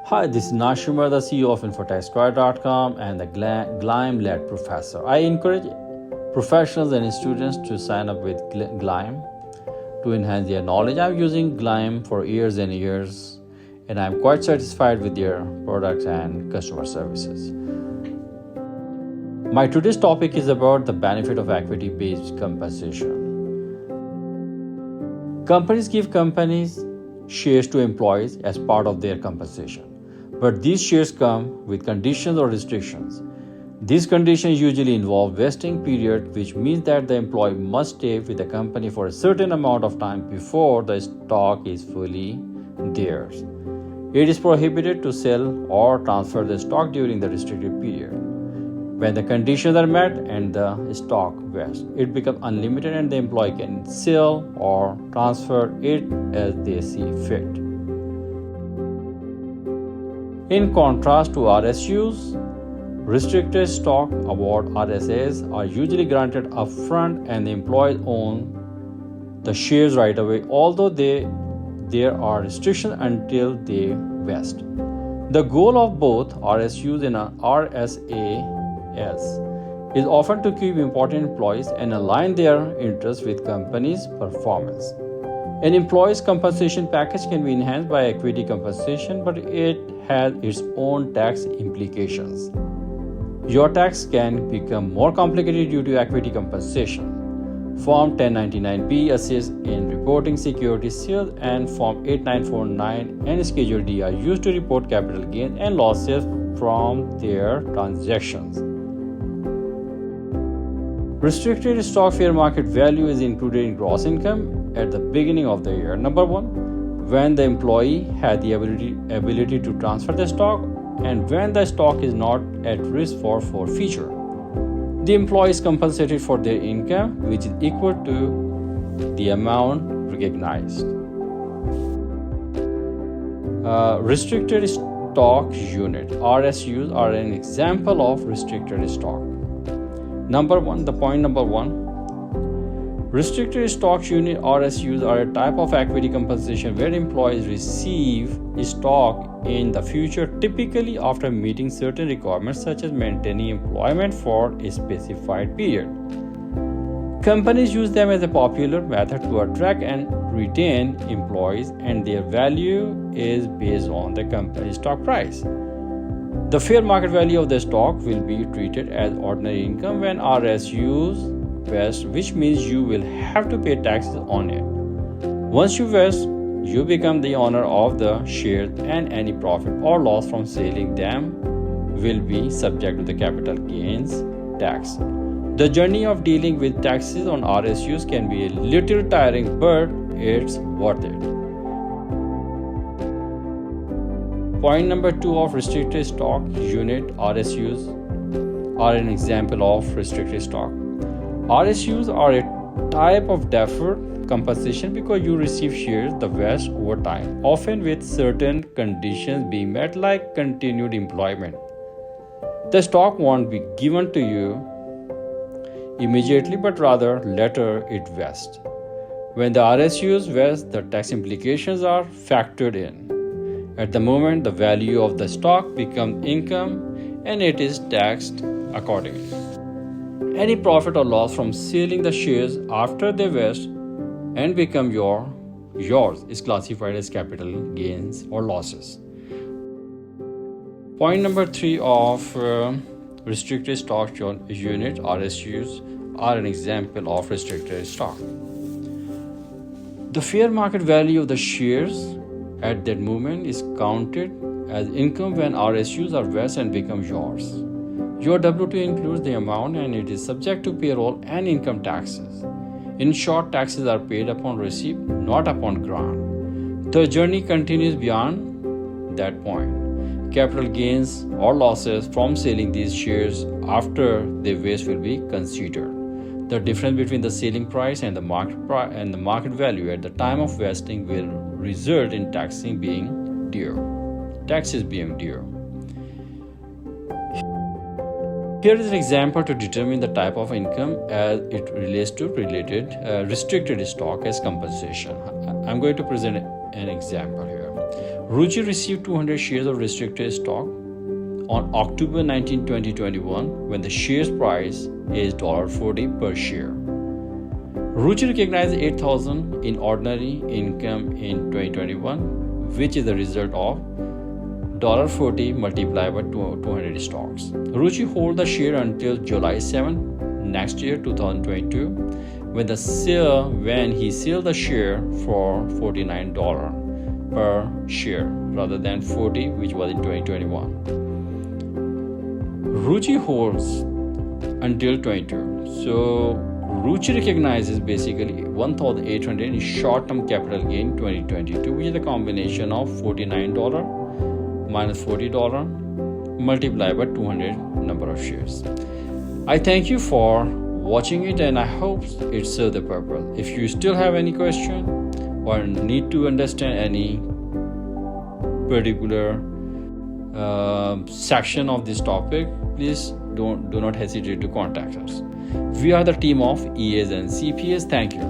Hi, this is Nashimar, the CEO of InfoTechSquare.com and the GLIME-led professor. I encourage professionals and students to sign up with GLIME to enhance their knowledge. I'm using GLIME for years and years, and I'm quite satisfied with their products and customer services. My today's topic is about the benefit of equity-based compensation. Companies give shares to employees as part of their compensation. But these shares come with conditions or restrictions. These conditions usually involve vesting period, which means that the employee must stay with the company for a certain amount of time before the stock is fully theirs. It is prohibited to sell or transfer the stock during the restricted period. When the conditions are met and the stock vests, it becomes unlimited and the employee can sell or transfer it as they see fit. In contrast to RSUs, restricted stock award RSAs are usually granted upfront and the employees own the shares right away, although there are restrictions until they vest. The goal of both RSUs and RSAs is often to keep important employees and align their interests with company's performance. An employee's compensation package can be enhanced by equity compensation, but it has its own tax implications. Your tax can become more complicated due to equity compensation. Form 1099-B assists in reporting security sales, and Form 8949 and Schedule D are used to report capital gains and losses from their transactions. Restricted stock fair market value is included in gross income at the beginning of the year. Number one, when the employee had the ability to transfer the stock and when the stock is not at risk for forfeiture. The employee is compensated for their income, which is equal to the amount recognized. Restricted stock unit RSUs are an example of restricted stock. Number one, restricted stock unit RSUs are a type of equity compensation where employees receive stock in the future, typically after meeting certain requirements such as maintaining employment for a specified period. Companies use them as a popular method to attract and retain employees, and their value is based on the company's stock price. The fair market value of the stock will be treated as ordinary income when RSUs vest, which means you will have to pay taxes on it. Once you vest, you become the owner of the shares, and any profit or loss from selling them will be subject to the capital gains tax. The journey of dealing with taxes on RSUs can be a little tiring, but it's worth it. Point number 2 of restricted stock unit RSUs are an example of restricted stock. RSUs are a type of deferred compensation because you receive shares that vest over time, often with certain conditions being met, like continued employment. The stock won't be given to you immediately, but rather later it vests. When the RSUs vest, the tax implications are factored in. At the moment, the value of the stock becomes income and it is taxed accordingly. Any profit or loss from selling the shares after they vest and become yours is classified as capital gains or losses. Point number 3 of restricted stock unit RSUs are an example of restricted stock. The fair market value of the shares at that moment is counted as income when RSUs are vested and become yours. Your W-2 includes the amount and it is subject to payroll and income taxes. In short, taxes are paid upon receipt, not upon grant. The journey continues beyond that point. Capital gains or losses from selling these shares after they vest will be considered. The difference between the selling price and the market value at the time of vesting will result in taxes being due. Here is an example to determine the type of income as it relates to restricted stock as compensation. I'm going to present an example here. Ruchi received 200 shares of restricted stock on October 19, 2021, when the shares price is $40 per share. Ruchi recognized $8,000 in ordinary income in 2021, which is the result of $40 multiplied by 200 stocks. Ruchi holds the share until July 7 next year, 2022, when he sold the share for $49 per share rather than $40, which was in 2021. Ruchi holds until 22. So Ruchi recognizes basically 1,800 in short-term capital gain 2022, which is a combination of $49 minus $40 multiplied by 200 number of shares. I thank you for watching it, and I hope it served the purpose. If you still have any question or need to understand any particular section of this topic, please do not hesitate to contact us. We are the team of EAs and CPAs. Thank you.